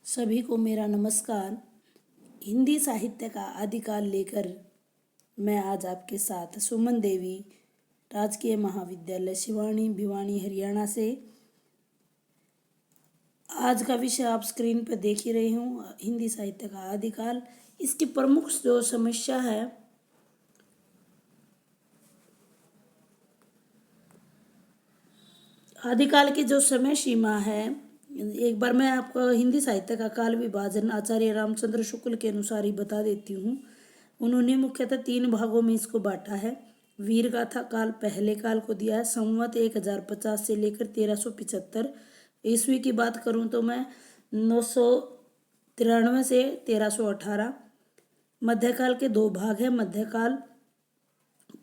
सभी को मेरा नमस्कार। हिंदी साहित्य का आदिकाल लेकर मैं आज आपके साथ सुमन देवी, राजकीय महाविद्यालय शिवानी भिवानी हरियाणा से। आज का विषय आप स्क्रीन पर देख ही रहे हूँ, हिंदी साहित्य का आदिकाल। इसकी प्रमुख जो समस्या है, आदिकाल की जो समय सीमा है, एक बार मैं आपको हिंदी साहित्य का काल विभाजन आचार्य रामचंद्र शुक्ल के अनुसार ही बता देती हूँ। उन्होंने मुख्यतः 3 भागों में इसको बांटा है। वीर गाथा काल पहले काल को दिया है, संवत 1050 से लेकर 1375 ईस्वी की बात करूँ तो मैं 993 से 1318। मध्यकाल के 2 भाग हैं, मध्यकाल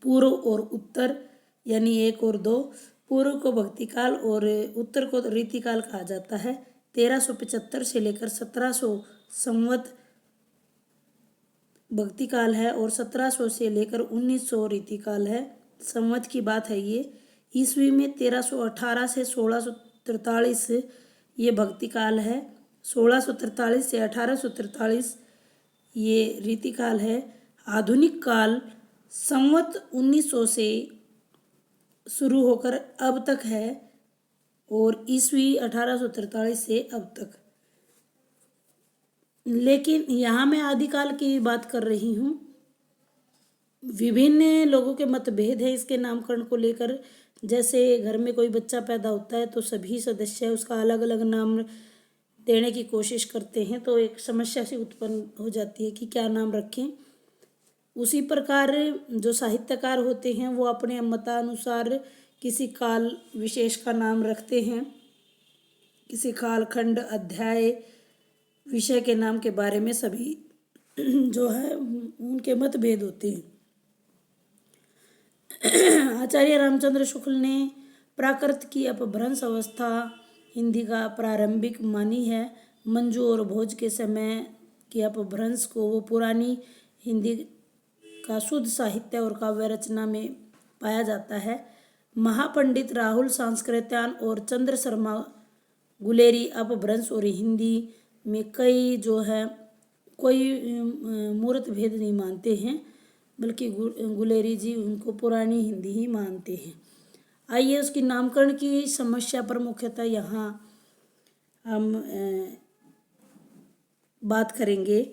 पूर्व और उत्तर, यानी 1 और 2। पूर्व को भक्ति काल और उत्तर को रीतिकाल कहा जाता है। 1375 से लेकर 1700 संवत भक्ति काल है और 1700 से लेकर 1900 रीतिकाल है। संवत की बात है ये। ईस्वी में 1318 से 1643 ये भक्ति काल है। 1643 से 1843 ये रीतिकाल है। आधुनिक काल संवत 1900 से शुरू होकर अब तक है और ईस्वी 1843 से अब तक। लेकिन यहाँ मैं आदिकाल की बात कर रही हूँ। विभिन्न लोगों के मतभेद है इसके नामकरण को लेकर। जैसे घर में कोई बच्चा पैदा होता है तो सभी सदस्य उसका अलग अलग नाम देने की कोशिश करते हैं, तो एक समस्या सी उत्पन्न हो जाती है कि क्या नाम रखें। उसी प्रकार जो साहित्यकार होते हैं वो अपने मतानुसार किसी काल विशेष का नाम रखते हैं। किसी कालखंड, अध्याय, विषय के नाम के बारे में सभी जो है उनके मतभेद होते हैं। आचार्य रामचंद्र शुक्ल ने प्राकृत की अपभ्रंश अवस्था हिंदी का प्रारंभिक मानी है। मंजू और भोज के समय की अपभ्रंश को वो पुरानी हिंदी का शुद्ध साहित्य और काव्य रचना में पाया जाता है। महापंडित राहुल सांस्कृत्यान और चंद्र शर्मा गुलेरी अपभ्रंश और हिंदी में कई जो है कोई मूर्त भेद नहीं मानते हैं, बल्कि गुलेरी जी उनको पुरानी हिंदी ही मानते हैं। आइए उसकी नामकरण की समस्या पर मुख्यतः यहाँ हम बात करेंगे।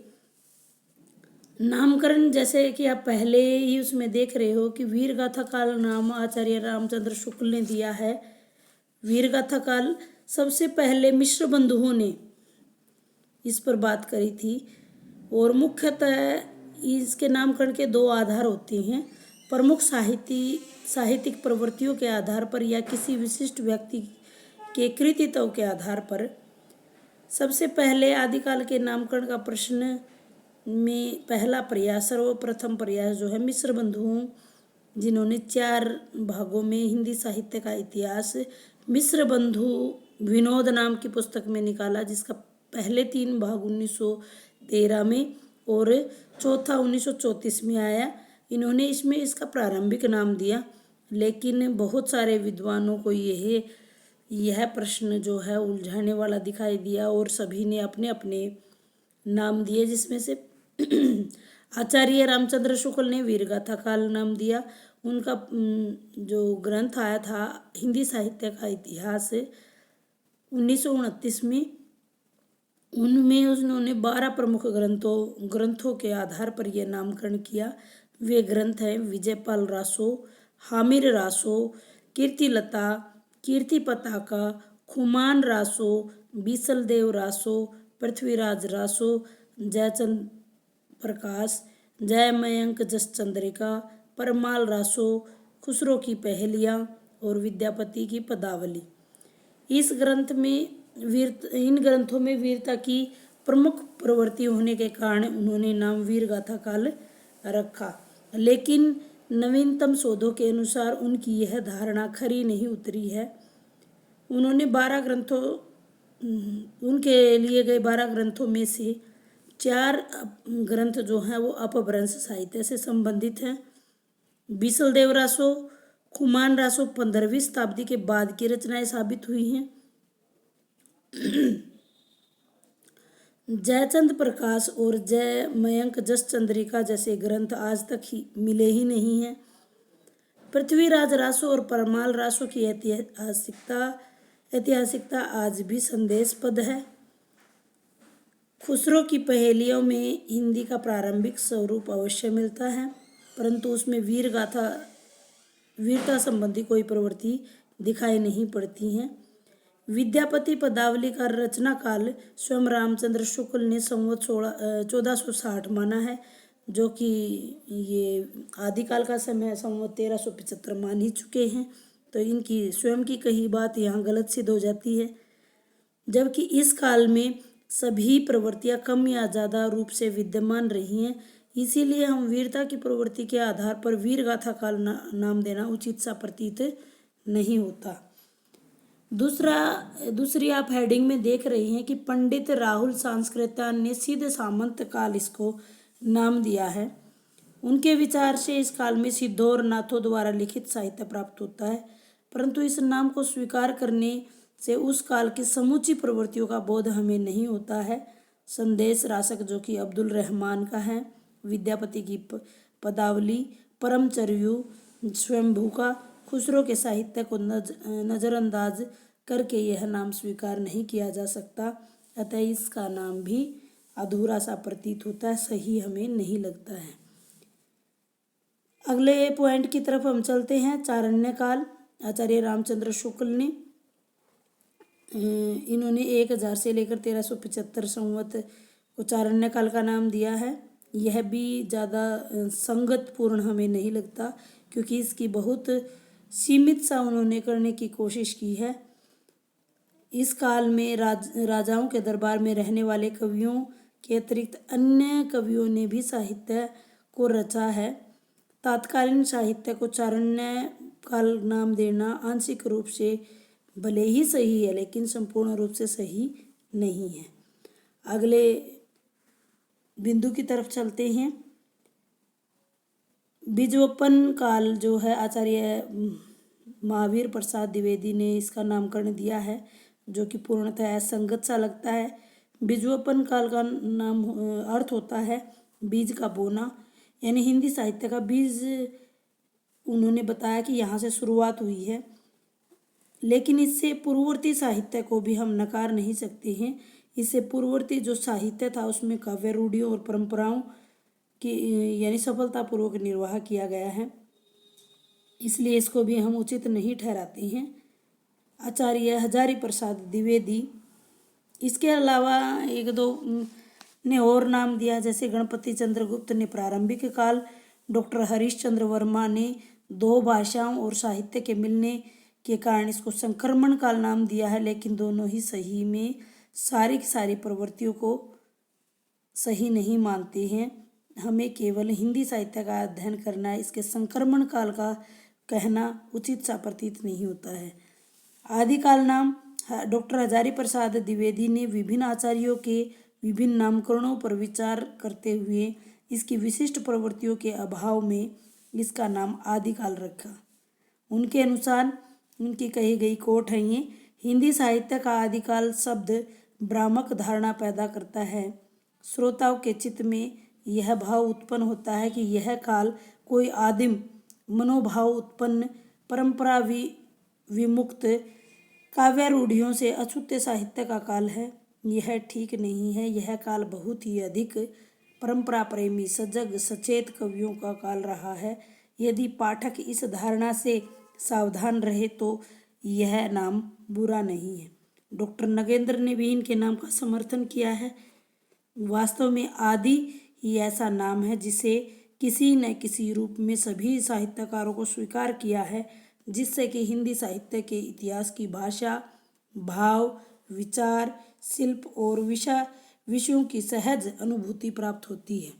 नामकरण जैसे कि आप पहले ही उसमें देख रहे हो कि वीर गाथा काल नाम आचार्य रामचंद्र शुक्ल ने दिया है। वीर गाथा काल सबसे पहले मिश्र बंधुओं ने इस पर बात करी थी और मुख्यतः इसके नामकरण के 2 आधार होते हैं। प्रमुख साहित्यिक प्रवृत्तियों के आधार पर या किसी विशिष्ट व्यक्ति के कृतित्व के आधार पर। सबसे पहले आदिकाल के नामकरण का प्रश्न में पहला प्रयास, सर्वप्रथम प्रयास जो है मिश्र बंधुओं, जिन्होंने 4 भागों में हिंदी साहित्य का इतिहास मिश्र बंधु विनोद नाम की पुस्तक में निकाला, जिसका पहले 3 भाग 1913 में और चौथा 1934 में आया। इन्होंने इसमें इसका प्रारंभिक नाम दिया, लेकिन बहुत सारे विद्वानों को यह प्रश्न जो है उलझाने वाला दिखाई दिया और सभी ने अपने अपने नाम दिए, जिसमें से आचार्य रामचंद्र शुक्ल ने वीरगाथा काल नाम दिया। उनका जो ग्रंथ आया था हिंदी साहित्य का इतिहास 1929 में, उनमें उन्होंने 12 प्रमुख ग्रंथों के आधार पर यह नामकरण किया। वे ग्रंथ हैं विजयपाल रासो, हामिर रासो, कीर्तिलता, कीर्ति पताका, खुमान रासो, बीसलदेव रासो, पृथ्वीराज रासो, जयचंद प्रकाश, जय मयंक जस चंद्रिका, परमाल रासो, खुसरो की पहेलियाँ और विद्यापति की पदावली। इन ग्रंथों में वीरता की प्रमुख प्रवृत्ति होने के कारण उन्होंने नाम वीर गाथा काल रखा, लेकिन नवीनतम शोधों के अनुसार उनकी यह धारणा खरी नहीं उतरी है। उन्होंने उनके लिए गए 12 ग्रंथों में से 4 ग्रंथ जो हैं वो अपभ्रंश साहित्य से संबंधित हैं। बीसलदेव रासो, खुमान रासो 15वीं शताब्दी के बाद की रचनाएं साबित हुई हैं। जयचंद प्रकाश और जय मयंक जस चंद्रिका जैसे ग्रंथ आज तक ही मिले ही नहीं हैं। पृथ्वीराज रासो और परमाल रासो की ऐतिहासिकता आज भी संदेहास्पद है। खुसरो की पहेलियों में हिंदी का प्रारंभिक स्वरूप अवश्य मिलता है, परंतु उसमें वीरता संबंधी कोई प्रवृत्ति दिखाई नहीं पड़ती हैं। विद्यापति पदावली का रचना काल स्वयं रामचंद्र शुक्ल ने संवत 1460 माना है, जो कि ये आदिकाल का समय संवत 1375 मान ही चुके हैं। तो इनकी स्वयं की कही बात यहाँ गलत सिद्ध हो जाती है, जबकि इस काल में सभी प्रवृत्तियां कम या ज़्यादा रूप से विद्यमान रही हैं। इसीलिए हम वीरता की प्रवृत्ति के आधार पर वीर गाथा काल नाम देना उचित सा प्रतीत नहीं होता। दूसरी आप हेडिंग में देख रही हैं कि पंडित राहुल सांस्कृत्यायन ने सिद्ध सामंत काल इसको नाम दिया है। उनके विचार से इस काल में सिद्धों और नाथों द्वारा लिखित साहित्य प्राप्त होता है, परंतु इस नाम को स्वीकार करने से उस काल की समूची प्रवृत्तियों का बोध हमें नहीं होता है। संदेश रासक जो कि अब्दुल रहमान का है, विद्यापति की पदावली, परमचर्यु, स्वयंभू का, खुसरो के साहित्य को नज़रअंदाज करके यह नाम स्वीकार नहीं किया जा सकता। अतः इसका नाम भी अधूरा सा प्रतीत होता है, सही हमें नहीं लगता है। अगले पॉइंट की तरफ हम चलते हैं। चारण्य काल आचार्य रामचंद्र शुक्ल ने इन्होंने 1000 से लेकर 1375 संवत को चारण्य काल का नाम दिया है। यह भी ज़्यादा संगतपूर्ण हमें नहीं लगता, क्योंकि इसकी बहुत सीमित सा उन्होंने करने की कोशिश की है। इस काल में राजाओं के दरबार में रहने वाले कवियों के अतिरिक्त अन्य कवियों ने भी साहित्य को रचा है। तात्कालीन साहित्य को चारण्य काल नाम देना आंशिक रूप से भले ही सही है, लेकिन संपूर्ण रूप से सही नहीं है। अगले बिंदु की तरफ चलते हैं। बीजोपन काल जो है आचार्य महावीर प्रसाद द्विवेदी ने इसका नामकरण दिया है, जो कि पूर्णतः असंगत सा लगता है। बीजोपन काल का नाम अर्थ होता है बीज का बोना, यानी हिंदी साहित्य का बीज उन्होंने बताया कि यहाँ से शुरुआत हुई है। लेकिन इससे पूर्ववर्ती साहित्य को भी हम नकार नहीं सकते हैं। इससे पूर्ववर्ती जो साहित्य था उसमें काव्य रूढ़ियों और परंपराओं की यानी सफलतापूर्वक निर्वाह किया गया है, इसलिए इसको भी हम उचित नहीं ठहराते हैं। आचार्य हजारी प्रसाद द्विवेदी, इसके अलावा एक दो ने और नाम दिया, जैसे गणपति चंद्रगुप्त ने प्रारंभिक काल, डॉक्टर हरीशचंद्र वर्मा ने 2 भाषाओं और साहित्य के मिलने के कारण इसको संक्रमण काल नाम दिया है, लेकिन दोनों ही सही में सारी की सारी प्रवृत्तियों को सही नहीं मानते हैं। हमें केवल हिंदी साहित्य का अध्ययन करना है, इसके संक्रमण काल का कहना उचित सा प्रतीत नहीं होता है। आदिकाल नाम डॉक्टर हजारी प्रसाद द्विवेदी ने विभिन्न आचार्यों के विभिन्न नामकरणों पर विचार करते हुए इसकी विशिष्ट प्रवृत्तियों के अभाव में इसका नाम आदिकाल रखा। उनके अनुसार उनकी कही गई कोट है ये, हिंदी साहित्य का आदिकाल शब्द भ्रामक धारणा पैदा करता है। श्रोताओं के चित्त में यह भाव उत्पन्न होता है कि यह काल कोई आदिम मनोभाव उत्पन्न परंपरा विमुक्त काव्य रूढ़ियों से अछूते साहित्य का काल है। यह ठीक नहीं है। यह काल बहुत ही अधिक परंपरा प्रेमी सजग सचेत कवियों का काल रहा है। यदि पाठक इस धारणा से सावधान रहे तो यह नाम बुरा नहीं है। डॉक्टर नगेंद्र ने भी इनके नाम का समर्थन किया है। वास्तव में आदि ही ऐसा नाम है जिसे किसी न किसी रूप में सभी साहित्यकारों को स्वीकार किया है, जिससे कि हिंदी साहित्य के इतिहास की भाषा, भाव, विचार, शिल्प और विषयों की सहज अनुभूति प्राप्त होती है।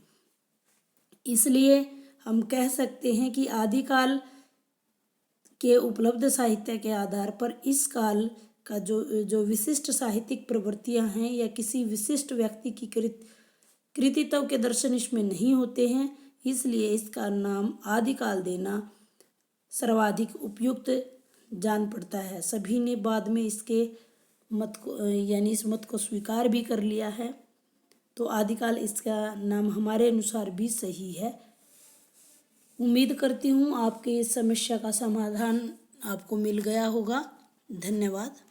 इसलिए हम कह सकते हैं कि आदिकाल के उपलब्ध साहित्य के आधार पर इस काल का जो विशिष्ट साहित्यिक प्रवृत्तियां हैं या किसी विशिष्ट व्यक्ति की कृतित्व के दर्शन इसमें नहीं होते हैं, इसलिए इसका नाम आदिकाल देना सर्वाधिक उपयुक्त जान पड़ता है। सभी ने बाद में इसके मत को यानी इस मत को स्वीकार भी कर लिया है। तो आदिकाल इसका नाम हमारे अनुसार भी सही है। उम्मीद करती हूँ आपके इस समस्या का समाधान आपको मिल गया होगा। धन्यवाद।